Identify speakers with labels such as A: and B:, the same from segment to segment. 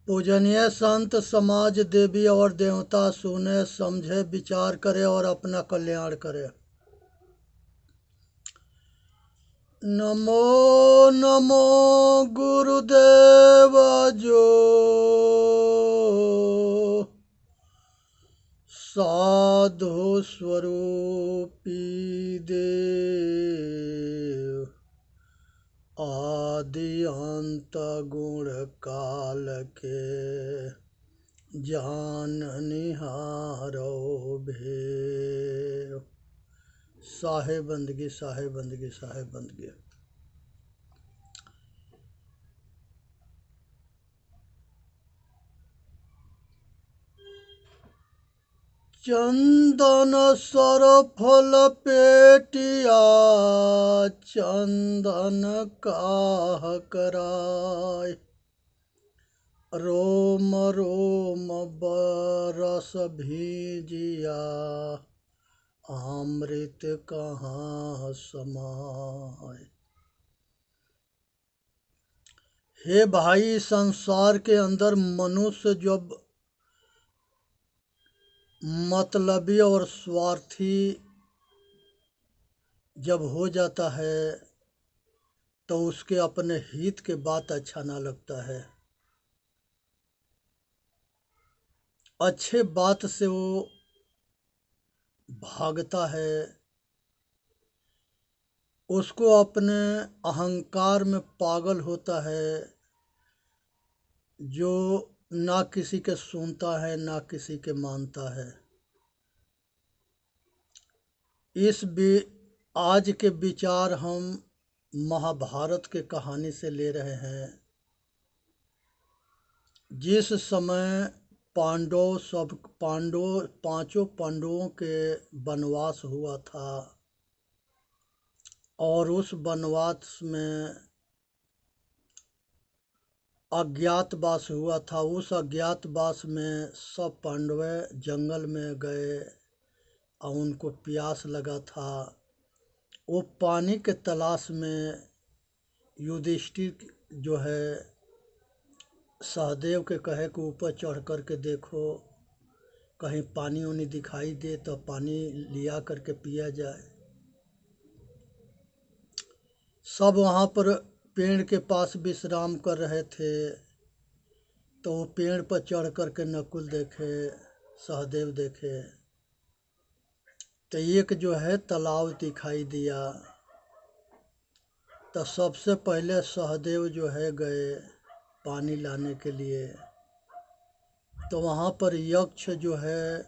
A: पूजनीय संत समाज देवी और देवता सुने समझे विचार करे और अपना कल्याण करे। नमो नमो गुरुदेव जो साधु स्वरूपी देव आदि अंत गुण काल के जान निहारो भेव। साहेब बंदगी साहेब बंदगी साहेब बंदगी। चंदन सर फल पेटिया चंदन काह कराय, रोम रोम बरस भीजिया अमृत कहाँ समाय। हे भाई, संसार के अंदर मनुष्य जब मतलबी और स्वार्थी जब हो जाता है तो उसके अपने हित के बात अच्छा ना लगता है। अच्छे बात से वो भागता है। उसको अपने अहंकार में पागल होता है, जो ना किसी के सुनता है ना किसी के मानता है। आज के विचार हम महाभारत के कहानी से ले रहे हैं। जिस समय पांचों पांडवों के वनवास हुआ था और उस वनवास में अज्ञातवास हुआ था। उस अज्ञातवास में सब पांडव जंगल में गए और उनको प्यास लगा था। वो पानी के तलाश में युधिष्ठिर जो है सहदेव के कहे के ऊपर चढ़ कर के देखो कहीं पानी उनी दिखाई दे तो पानी लिया करके पिया जाए। सब वहाँ पर पेड़ के पास विश्राम कर रहे थे तो वो पेड़ पर चढ़ कर के नकुल देखे, सहदेव देखे तो एक जो है तालाब दिखाई दिया। तो सबसे पहले सहदेव जो है गए पानी लाने के लिए। तो वहाँ पर यक्ष जो है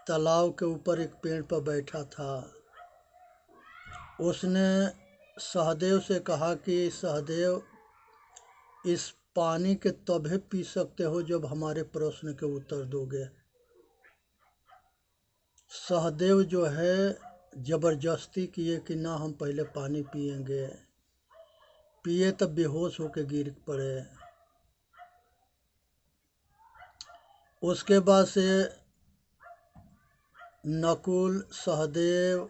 A: तालाब के ऊपर एक पेड़ पर बैठा था। उसने सहदेव से कहा कि सहदेव, इस पानी के तभी पी सकते हो जब हमारे प्रश्न के उत्तर दोगे। सहदेव जो है जबरदस्ती किए कि ना हम पहले पानी पिएंगे। पिए तब बेहोश होकर गिर पड़े। उसके बाद से नकुल सहदेव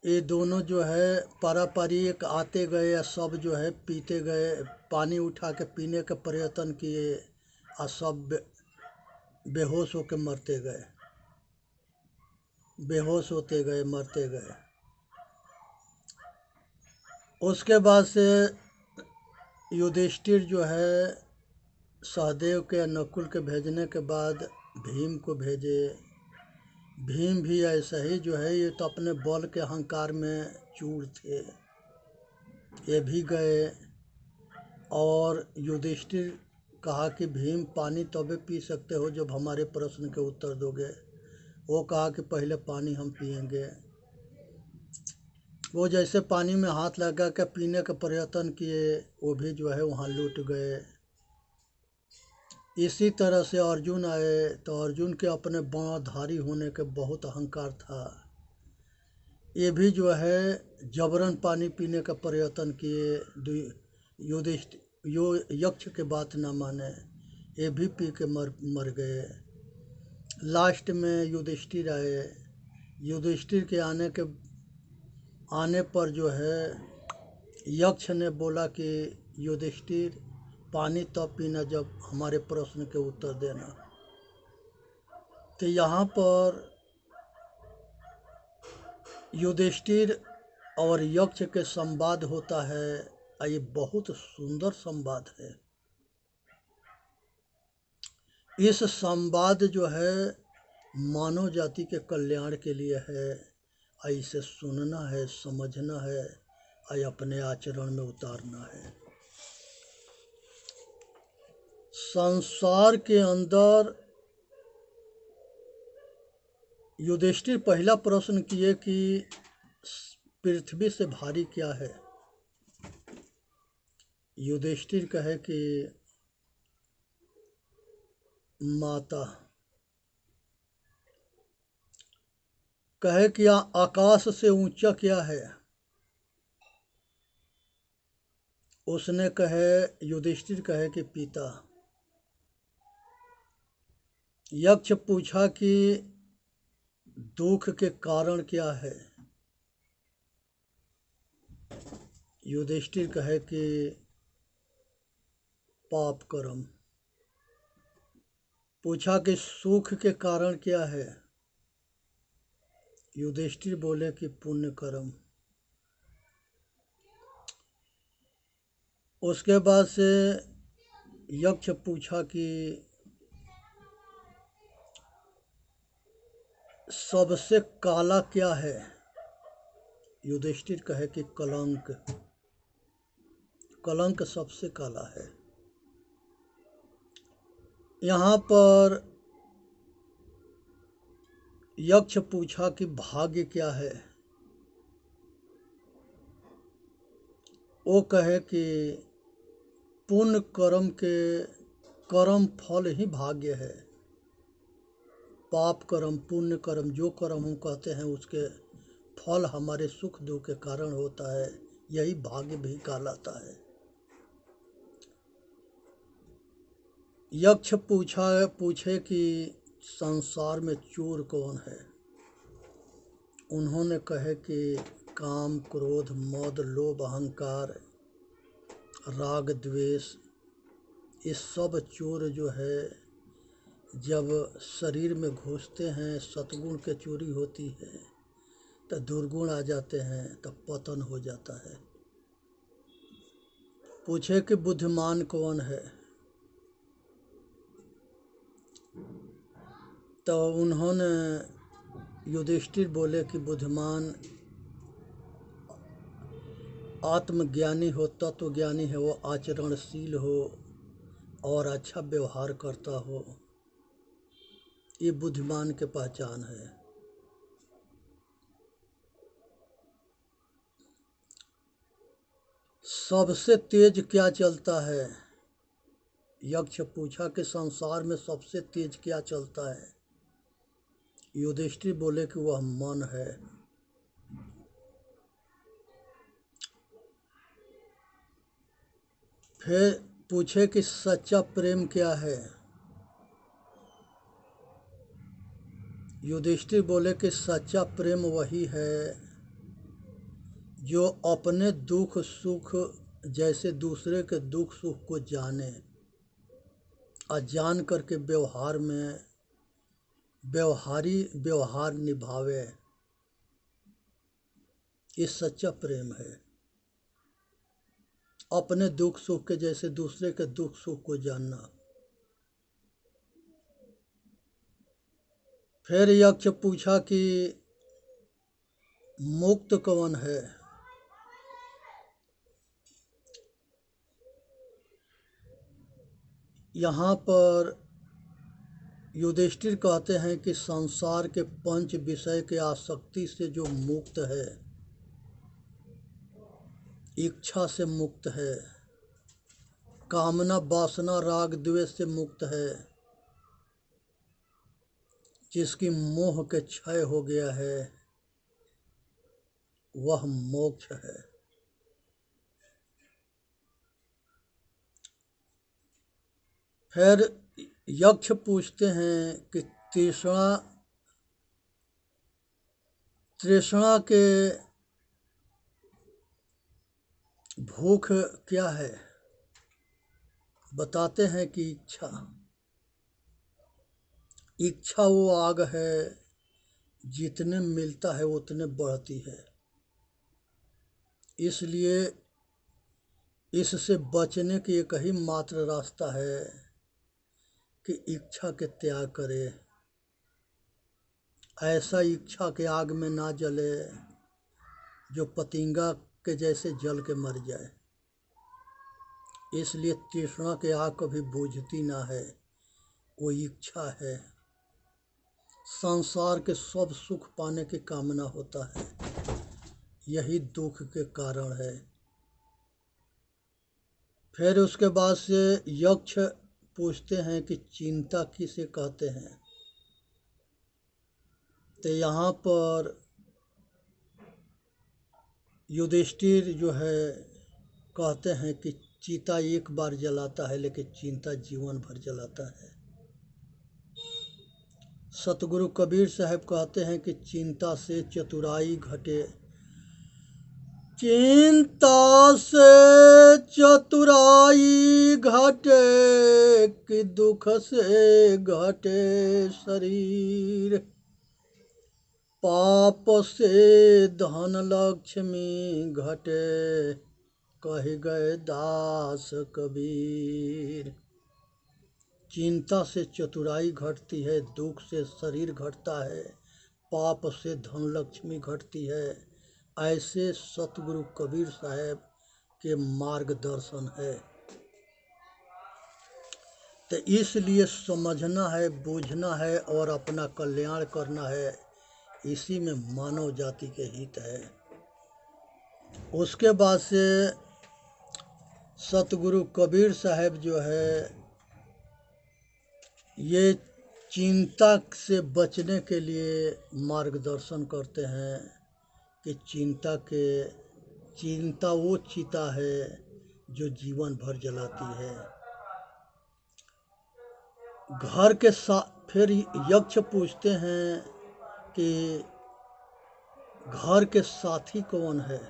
A: ये दोनों जो है पारापारी एक आते गए, सब जो है पीते गए, पानी उठा के पीने का प्रयत्न किए और सब बेहोश होकर मरते गए, बेहोश होते गए, मरते गए। उसके बाद से युधिष्ठिर जो है सहदेव के नकुल के भेजने के बाद भीम को भेजे। भीम भी ऐसा ही जो है, ये तो अपने बल के अहंकार में चूर थे, ये भी गए और युधिष्ठिर कहा कि भीम पानी तभी पी सकते हो जब हमारे प्रश्न के उत्तर दोगे। वो कहा कि पहले पानी हम पिएंगे। वो जैसे पानी में हाथ लगा के पीने का प्रयत्न किए, वो भी जो है वहाँ लुट गए। इसी तरह से अर्जुन आए तो अर्जुन के अपने बाणधारी होने के बहुत अहंकार था। ये भी जो है जबरन पानी पीने का प्रयत्न किए। यक्ष के बात ना माने, ये भी पी के मर गए। लास्ट में युधिष्ठिर आए। युधिष्ठिर के आने पर जो है यक्ष ने बोला कि युधिष्ठिर पानी तब पीना जब हमारे प्रश्न के उत्तर देना। तो यहाँ पर युधिष्ठिर और यक्ष के संवाद होता है और ये बहुत सुंदर संवाद है। इस संवाद जो है मानव जाति के कल्याण के लिए है और इसे सुनना है, समझना है और अपने आचरण में उतारना है। संसार के अंदर युधिष्ठिर पहला प्रश्न किए कि पृथ्वी से भारी क्या है। युधिष्ठिर कहे कि माता। कहे कि आकाश से ऊंचा क्या है। उसने कहे, युधिष्ठिर कहे कि पिता। यक्ष पूछा कि दुख के कारण क्या है। युधिष्ठिर कहे कि पाप कर्म। पूछा कि सुख के कारण क्या है। युधिष्ठिर बोले कि पुण्य कर्म। उसके बाद से यक्ष पूछा कि सबसे काला क्या है। युधिष्ठिर कहे कि कलंक। कलंक सबसे काला है। यहाँ पर यक्ष पूछा कि भाग्य क्या है। वो कहे कि पुण्य कर्म के कर्म फल ही भाग्य है। पाप कर्म, पुण्य कर्म, जो कर्म हम कहते हैं उसके फल हमारे सुख दुख के कारण होता है। यही भाग्य भी कहलाता है। यक्ष पूछे कि संसार में चोर कौन है। उन्होंने कहे कि काम, क्रोध, मद, लोभ, अहंकार, राग, द्वेष, ये सब चोर जो है जब शरीर में घुसते हैं, सतगुण के चोरी होती है तो दुर्गुण आ जाते हैं, तब पतन हो जाता है। पूछे कि बुद्धिमान कौन है। तो उन्होंने युधिष्ठिर बोले कि बुद्धिमान आत्मज्ञानी हो, तत्वज्ञानी है, वो आचरणशील हो और अच्छा व्यवहार करता हो, ये बुद्धिमान की पहचान है। सबसे तेज क्या चलता है। यक्ष पूछा कि संसार में सबसे तेज क्या चलता है। युधिष्ठिर बोले कि वह मन है। फिर पूछे कि सच्चा प्रेम क्या है। युधिष्ठिर बोले कि सच्चा प्रेम वही है जो अपने दुख सुख जैसे दूसरे के दुख सुख को जाने और जान करके व्यवहार में व्यवहार निभावे, ये सच्चा प्रेम है। अपने दुख सुख के जैसे दूसरे के दुख सुख को जानना। फिर यक्ष पूछा कि मुक्त कौन है। यहाँ पर युधिष्ठिर कहते हैं कि संसार के पंच विषय के आसक्ति से जो मुक्त है, इच्छा से मुक्त है, कामना वासना राग द्वेष से मुक्त है, जिसकी मोह के क्षय हो गया है, वह मोक्ष है। फिर यक्ष पूछते हैं कि तृष्णा के भूख क्या है। बताते हैं कि इच्छा वो आग है, जितने मिलता है उतने बढ़ती है। इसलिए इससे बचने की एक ही मात्र रास्ता है कि इच्छा के त्याग करे। ऐसा इच्छा के आग में ना जले जो पतंगा के जैसे जल के मर जाए। इसलिए तृष्णा के आग कभी बुझती ना है, वो इच्छा है। संसार के सब सुख पाने की कामना होता है, यही दुख के कारण है। फिर उसके बाद से यक्ष पूछते हैं कि चिंता किसे कहते हैं। तो यहाँ पर युधिष्ठिर जो है कहते हैं कि चिता एक बार जलाता है, लेकिन चिंता जीवन भर जलाता है। सतगुरु कबीर साहब कहते हैं कि चिंता से चतुराई घटे, चिंता से चतुराई घटे, कि दुख से घटे शरीर, पाप से धन लक्ष्मी घटे, कह गए दास कबीर। चिंता से चतुराई घटती है, दुख से शरीर घटता है, पाप से धन लक्ष्मी घटती है। ऐसे सतगुरु कबीर साहब के मार्गदर्शन है। तो इसलिए समझना है, बूझना है और अपना कल्याण करना है। इसी में मानव जाति के हित है। उसके बाद से सतगुरु कबीर साहब जो है ये चिंता से बचने के लिए मार्गदर्शन करते हैं कि चिंता वो चिता है जो जीवन भर जलाती है। घर के साथ फिर यक्ष पूछते हैं कि घर के साथी कौन है।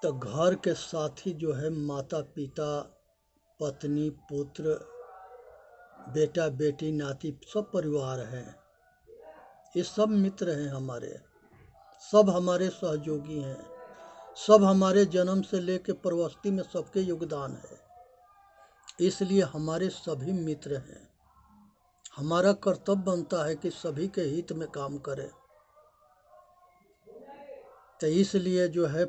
A: तो घर के साथी जो है माता पिता, पत्नी, पुत्र, बेटा बेटी, नाती, सब परिवार हैं। ये सब मित्र हैं हमारे, सब हमारे सहयोगी हैं, सब हमारे जन्म से लेकर प्रवस्ती में सबके योगदान है। इसलिए हमारे सभी मित्र हैं। हमारा कर्तव्य बनता है कि सभी के हित में काम करें। तो इसलिए जो है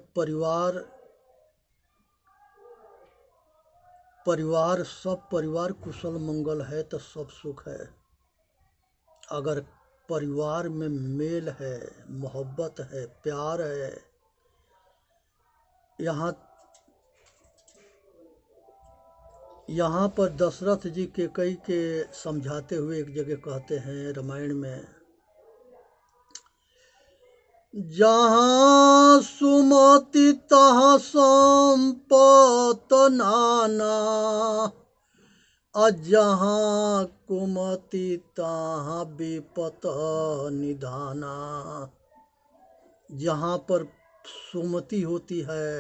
A: सब परिवार कुशल मंगल है तो सब सुख है। अगर परिवार में मेल है, मोहब्बत है, प्यार है। यहाँ पर दशरथ जी कैकेयी के समझाते हुए एक जगह कहते हैं रामायण में, जहाँ सुमति तहाँ संपत नाना, जहाँ कुमति तहाँ विपत निधाना। जहाँ पर सुमति होती है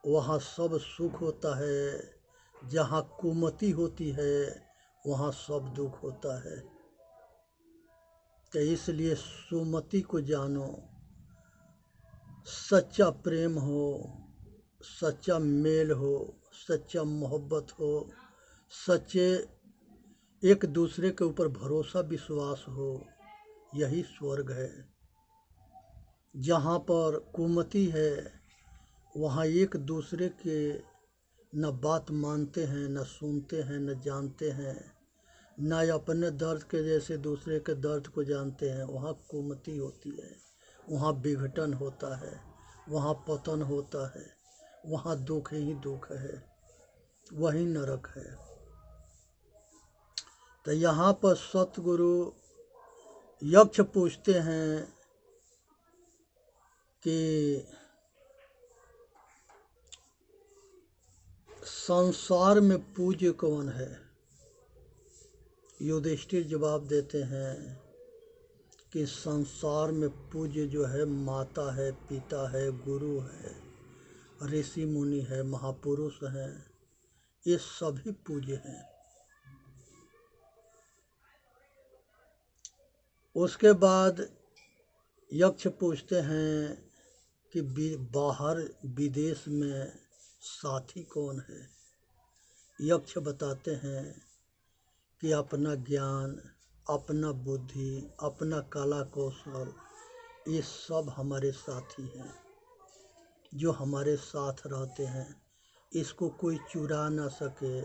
A: वहाँ सब सुख होता है, जहाँ कुमति होती है वहाँ सब दुख होता है। तो इसलिए सुमति को जानो, सच्चा प्रेम हो, सच्चा मेल हो, सच्चा मोहब्बत हो, सच्चे एक दूसरे के ऊपर भरोसा विश्वास हो, यही स्वर्ग है। जहाँ पर कुमति है वहाँ एक दूसरे के न बात मानते हैं, न सुनते हैं, न जानते हैं, न अपने दर्द के जैसे दूसरे के दर्द को जानते हैं। वहाँ कुमति होती है, वहाँ विघटन होता है, वहाँ पतन होता है, वहाँ दुख ही दुख है, वही नरक है। तो यहाँ पर सतगुरु यक्ष पूछते हैं कि संसार में पूज्य कौन है। युधिष्ठिर जवाब देते हैं कि संसार में पूज्य जो है माता है, पिता है, गुरु है, ऋषि मुनि है, महापुरुष हैं, ये सभी पूज्य हैं। उसके बाद यक्ष पूछते हैं कि बाहर विदेश में साथी कौन है। यक्ष बताते हैं कि अपना ज्ञान, अपना बुद्धि, अपना कला कौशल, ये सब हमारे साथी हैं जो हमारे साथ रहते हैं। इसको कोई चुरा ना सके,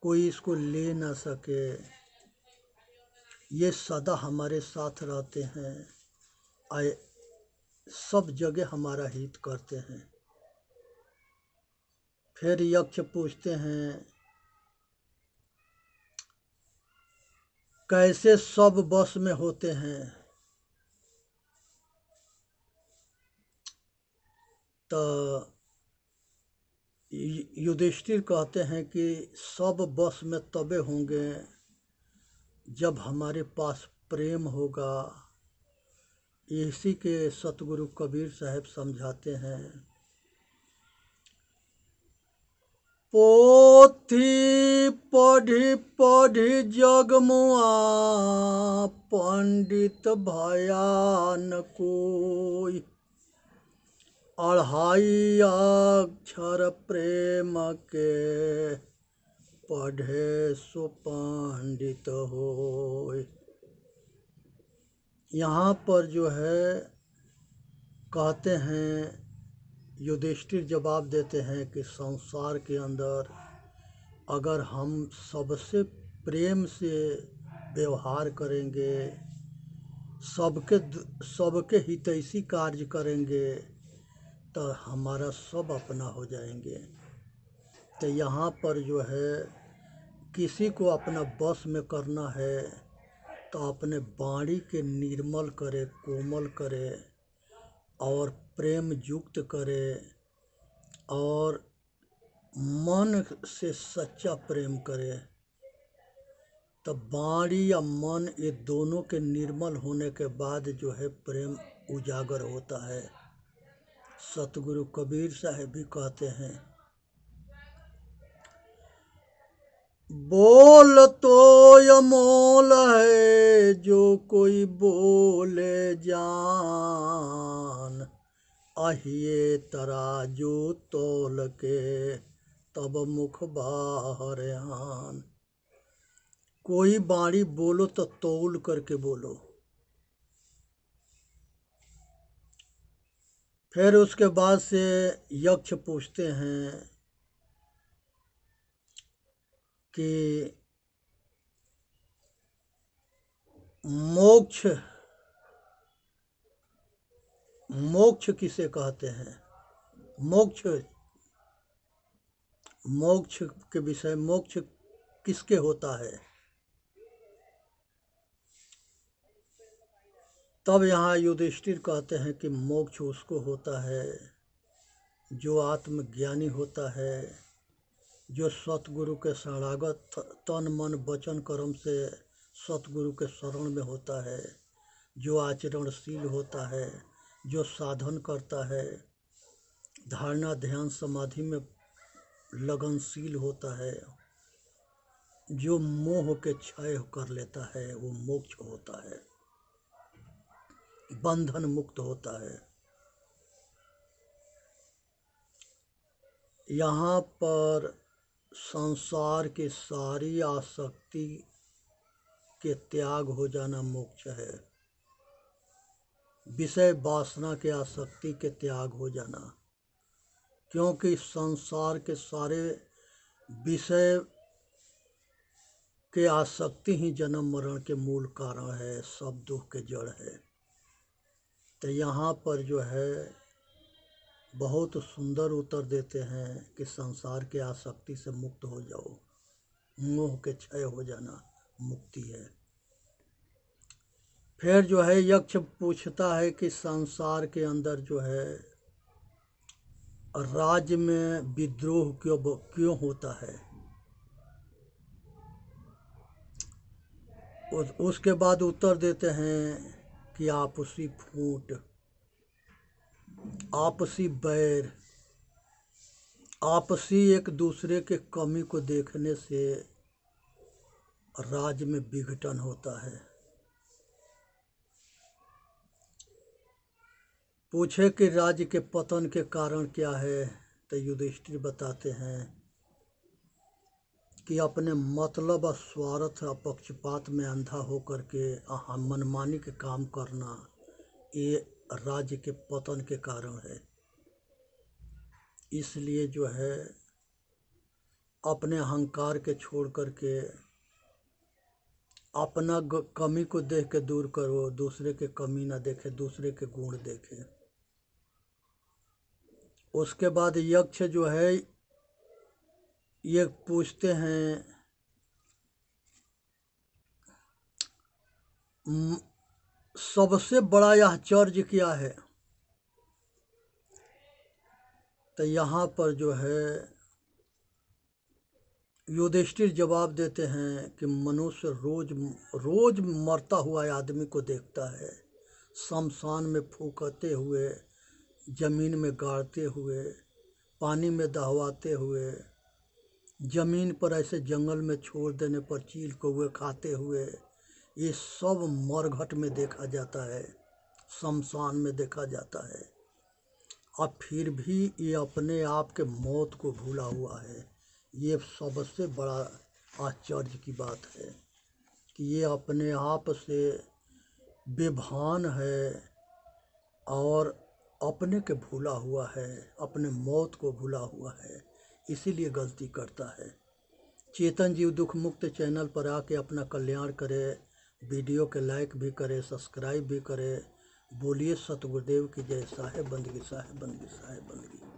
A: कोई इसको ले ना सके। ये सदा हमारे साथ रहते हैं, आए सब जगह हमारा हित करते हैं। फिर यक्ष पूछते हैं कैसे सब बस में होते हैं। तो युधिष्ठिर कहते हैं कि सब बस में तबे होंगे जब हमारे पास प्रेम होगा। इसी के सतगुरु कबीर साहब समझाते हैं, पोथी पढ़ी पढ़ी जगमुआ, पंडित भया न कोई। अढ़ाई अक्षर प्रेम के, पढ़े सो पंडित होय। यहाँ पर जो है कहते हैं, युधिष्ठिर जवाब देते हैं कि संसार के अंदर अगर हम सबसे प्रेम से व्यवहार करेंगे, सबके हितैषी कार्य करेंगे, तो हमारा सब अपना हो जाएंगे। तो यहाँ पर जो है किसी को अपना बस में करना है तो अपने वाणी के निर्मल करे, कोमल करे और प्रेम युक्त करे और मन से सच्चा प्रेम करे। तो वाणी या मन ये दोनों के निर्मल होने के बाद जो है प्रेम उजागर होता है। सतगुरु कबीर साहब भी कहते हैं, बोल तो अमोल है जो कोई बोले जान, अहिए तराजू तोल के तब मुख बाहर आन। कोई बाणी बोलो तो तौल करके बोलो। फिर उसके बाद से यक्ष पूछते हैं कि मोक्ष मोक्ष किसे कहते हैं। मोक्ष के विषय, मोक्ष किसके होता है। तब यहाँ युधिष्ठिर कहते हैं कि मोक्ष उसको होता है जो आत्मज्ञानी होता है, जो सतगुरु के शरणागत तन मन वचन कर्म से सतगुरु के शरण में होता है, जो आचरणशील होता है, जो साधन करता है, धारणा ध्यान समाधि में लगनशील होता है, जो मोह के क्षय कर लेता है, वो मोक्ष होता है, बंधन मुक्त होता है। यहाँ पर संसार की सारी आसक्ति के त्याग हो जाना मोक्ष है। विषय वासना के आसक्ति के त्याग हो जाना, क्योंकि संसार के सारे विषय के आसक्ति ही जन्म मरण के मूल कारण है, सब दुख के जड़ है। तो यहाँ पर जो है बहुत सुंदर उत्तर देते हैं कि संसार के आसक्ति से मुक्त हो जाओ, मोह के क्षय हो जाना मुक्ति है। फिर जो है यक्ष पूछता है कि संसार के अंदर जो है राज्य में विद्रोह क्यों होता है। उसके बाद उत्तर देते हैं कि आपसी फूट, आपसी बैर, आपसी एक दूसरे के कमी को देखने से राज्य में विघटन होता है। पूछे कि राज्य के पतन के कारण क्या है, तो युधिष्ठिर बताते हैं कि अपने मतलब और स्वार्थ और पक्षपात में अंधा होकर के मनमानी के काम करना, ये राज्य के पतन के कारण है। इसलिए जो है अपने अहंकार के छोड़ करके अपना कमी को देख के दूर करो, दूसरे के कमी ना देखे, दूसरे के गुण देखे। उसके बाद यक्ष जो है ये पूछते हैं सबसे बड़ा आश्चर्य क्या है, तो यहाँ पर जो है युधिष्ठिर जवाब देते हैं कि मनुष्य रोज रोज मरता हुआ आदमी को देखता है, शमशान में फूकते हुए, जमीन में गाड़ते हुए, पानी में दहवाते हुए, जमीन पर ऐसे जंगल में छोड़ देने पर चील कौवे खाते हुए, ये सब मरघट में देखा जाता है, शमशान में देखा जाता है। अब फिर भी ये अपने आप के मौत को भूला हुआ है। ये सबसे बड़ा आश्चर्य की बात है कि ये अपने आप से बेभान है और अपने के भूला हुआ है, अपने मौत को भूला हुआ है, इसीलिए गलती करता है। चेतन जीव दुख मुक्त चैनल पर आके अपना कल्याण करे, वीडियो के लाइक भी करे, सब्सक्राइब भी करे। बोलिए सतगुरुदेव की जय। साहेब बंदगी, साहेब बंदगी, साहेब बंदगी।